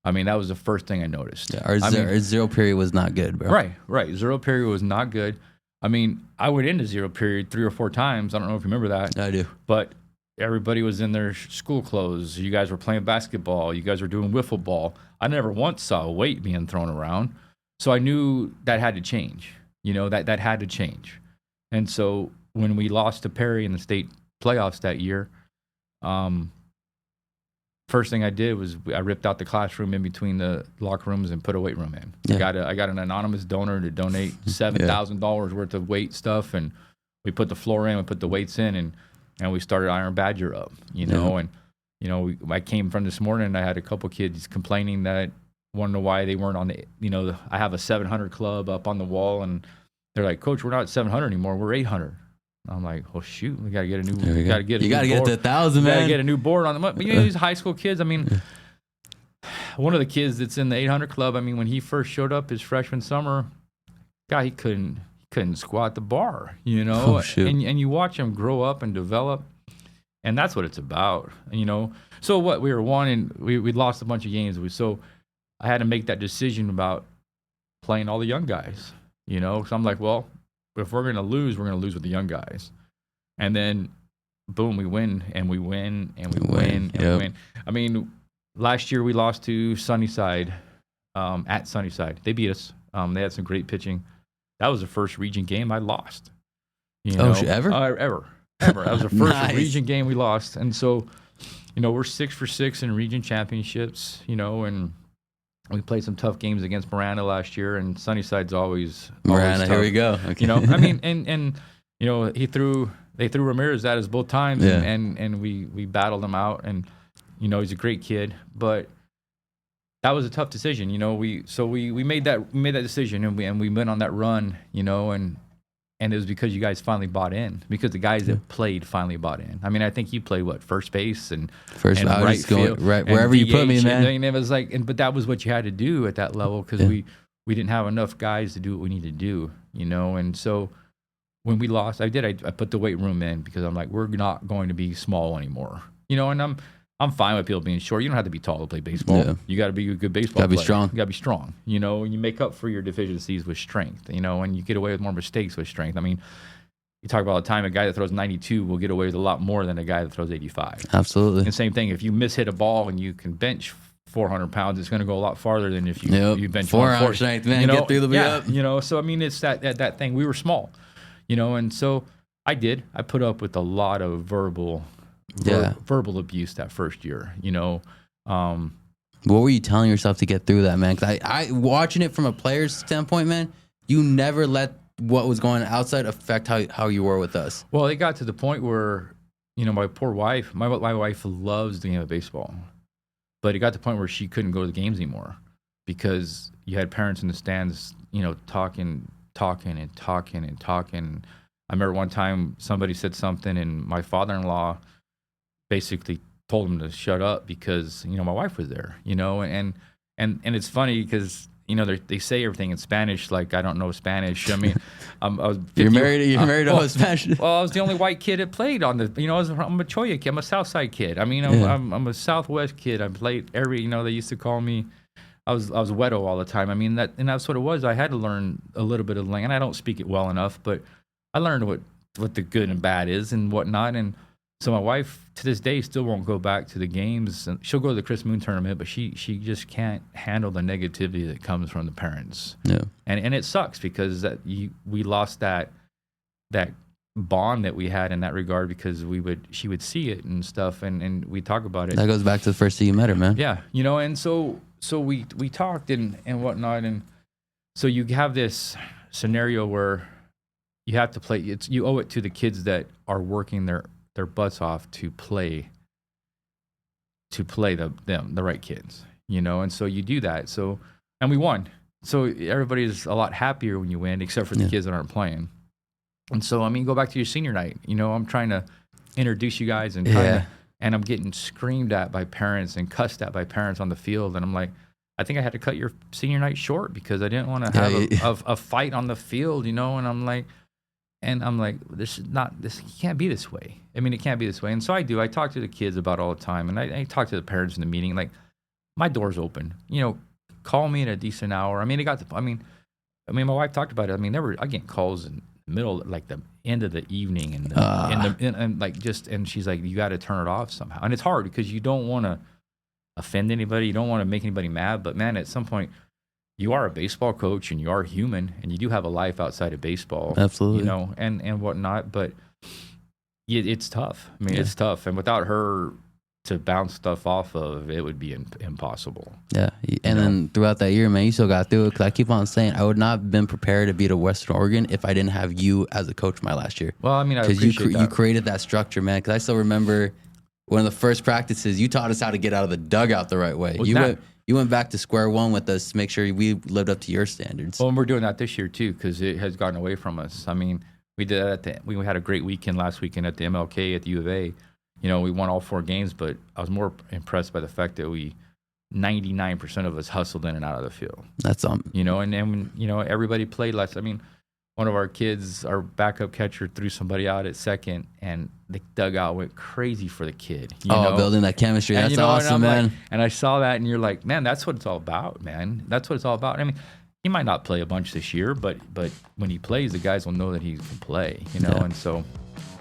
I mean, that was the first thing I noticed. Yeah, our zero period was not good, bro. Right. Zero period was not good. I mean, I went into zero period 3 or 4 times. I don't know if you remember that. I do. But everybody was in their school clothes. You guys were playing basketball. You guys were doing wiffle ball. I never once saw a weight being thrown around. So I knew that had to change. That had to change. And so when we lost to Perry in the state playoffs that year, first thing I did was I ripped out the classroom in between the locker rooms and put a weight room in. Yeah. I got an anonymous donor to donate $7,000 worth of weight stuff, and we put the floor in, we put the weights in, and we started Iron Badger up, and I came from this morning and I had a couple kids complaining that want to know why they weren't on the, I have a 700 club up on the wall, and they're like, "Coach, we're not 700 anymore, we're 800." I'm like, "Oh shoot, we gotta get a new. You gotta get it to 1,000, man. Gotta get a new board on the. But these high school kids. I mean, one of the kids that's in the 800 club. I mean, when he first showed up his freshman summer, guy, he couldn't squat the bar. Oh, shoot. And you watch him grow up and develop, and that's what it's about. So what we were wanting, we lost a bunch of games. So I had to make that decision about playing all the young guys. So I'm like, well, if we're gonna lose, we're gonna lose with the young guys. And then, boom, we win and we win and we win and we win. I mean, last year we lost to Sunnyside, at Sunnyside. They beat us. They had some great pitching. That was the first region game I lost. You know? Ever? Ever. That was the first Nice. region game we lost. And so, you know, we're 6 for 6 in region championships, you know, and we played some tough games against Miranda last year, and Sunnyside's always Miranda, tough. here we go. Okay. You know, I mean, and you know, they threw Ramirez at us both times, and we battled him out, and you know, he's a great kid, but that was a tough decision. You know, we made that decision, and we went on that run, you know, and it was because you guys finally bought in, because the guys that played finally bought in. I mean, I think you played first base and right field, right wherever you put me, man. And it was like, but that was what you had to do at that level, because we didn't have enough guys to do what we need to do, you know. And so when we lost, I put the weight room in, because I'm like, we're not going to be small anymore, you know. And I'm fine with people being short. You don't have to be tall to play baseball. Yeah. You got to be a good baseball player. Got to be strong. You got to be strong. You know, and you make up for your deficiencies with strength, you know, and you get away with more mistakes with strength. I mean, you talk about all the time, a guy that throws 92 will get away with a lot more than a guy that throws 85. Absolutely. And same thing, if you miss hit a ball and you can bench 400 pounds, it's going to go a lot farther than if you bench 400 strength, man. You know, get through the up. You know, so I mean, it's that thing. We were small, you know, and so I put up with a lot of verbal abuse that first year, you know. What were you telling yourself to get through that, man? Because I watching it from a player's standpoint, man, you never let what was going outside affect how you were with us. Well, it got to the point where, you know, my poor wife, my wife loves the game of baseball, but it got to the point where she couldn't go to the games anymore, because you had parents in the stands, you know, talking. I remember one time somebody said something, and my father-in-law basically told him to shut up, because, you know, my wife was there, you know. And it's funny, because, you know, they say everything in Spanish, like I don't know Spanish. I mean, I was 50, you're married to a Spanish. Well, I was the only white kid that played on the, you know, I'm a Choya kid, I'm a Southside kid. I mean, I'm a Southwest kid. I played you know, they used to call me, I was Wedo all the time. I mean, that's what it was. I had to learn a little bit of language, and I don't speak it well enough, but I learned what the good and bad is and whatnot. And so my wife, to this day, still won't go back to the games. She'll go to the Chris Moon tournament, but she just can't handle the negativity that comes from the parents. Yeah. And it sucks, because we lost that bond that we had in that regard, because she would see it and stuff, and we talk about it. That goes back to the first day you met her, man. Yeah, you know, and so we talked and whatnot, and so you have this scenario where you have to play. You owe it to the kids that are working their butts off to play the right kids, you know. And so you do that. So, and we won. So everybody's a lot happier when you win, except for the kids that aren't playing. And so, I mean, go back to your senior night. You know, I'm trying to introduce you guys, and and I'm getting screamed at by parents and cussed at by parents on the field, and I'm like, I think I had to cut your senior night short, because I didn't want to have a fight on the field, you know. And I'm like, this can't be this way. I mean, it can't be this way. And so I talk to the kids about it all the time, and I talk to the parents in the meeting, like, my door's open, you know, call me at a decent hour. I mean, my wife talked about it. I mean, I get calls in the middle, like the end of the evening, and she's like, you got to turn it off somehow. And it's hard, because you don't want to offend anybody. You don't want to make anybody mad, but man, at some point, you are a baseball coach, and you are human, and you do have a life outside of baseball. Absolutely. You know, and whatnot, but it's tough. I mean, it's tough. And without her to bounce stuff off of, it would be impossible. Yeah. And then throughout that year, man, you still got through it, because I keep on saying I would not have been prepared to beat a Western Oregon if I didn't have you as a coach my last year. Well, I mean, because you created that structure, man. Because I still remember one of the first practices, you taught us how to get out of the dugout the right way. You went back to square one with us to make sure we lived up to your standards. Well, and we're doing that this year too, because it has gotten away from us. I mean, we did that we had a great weekend last weekend at the MLK at the U of A. You know, we won all 4 games, but I was more impressed by the fact that 99% of us hustled in and out of the field. That's you know, and then, you know, everybody played less. I mean, one of our kids, our backup catcher, threw somebody out at second, and the dugout went crazy for the kid. You know? Building that chemistry. That's awesome, man. And I saw that, and you're like, man, that's what it's all about, man. That's what it's all about. I mean, he might not play a bunch this year, but when he plays, the guys will know that he can play, you know. Yeah. And so,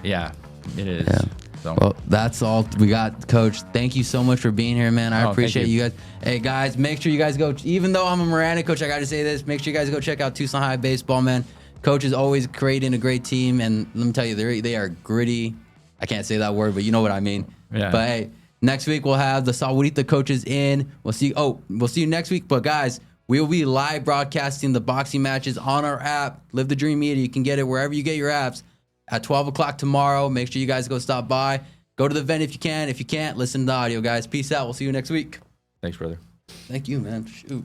yeah, it is. Yeah. So. Well, that's all we got, Coach. Thank you so much for being here, man. I appreciate you. you guys. Hey, guys, make sure you guys go. Even though I'm a Miranda coach, I got to say this. Make sure you guys go check out Tucson High Baseball, man. Coach is always creating a great team, and let me tell you, they are gritty. I can't say that word, but you know what I mean. Yeah. But hey, next week we'll have the Sahuarita coaches in. We'll see you next week. But guys, we will be live broadcasting the boxing matches on our app, Live the Dream Media. You can get it wherever you get your apps at 12 o'clock tomorrow. Make sure you guys go stop by. Go to the event if you can. If you can't, listen to the audio, guys. Peace out. We'll see you next week. Thanks, brother. Thank you, man. Shoot.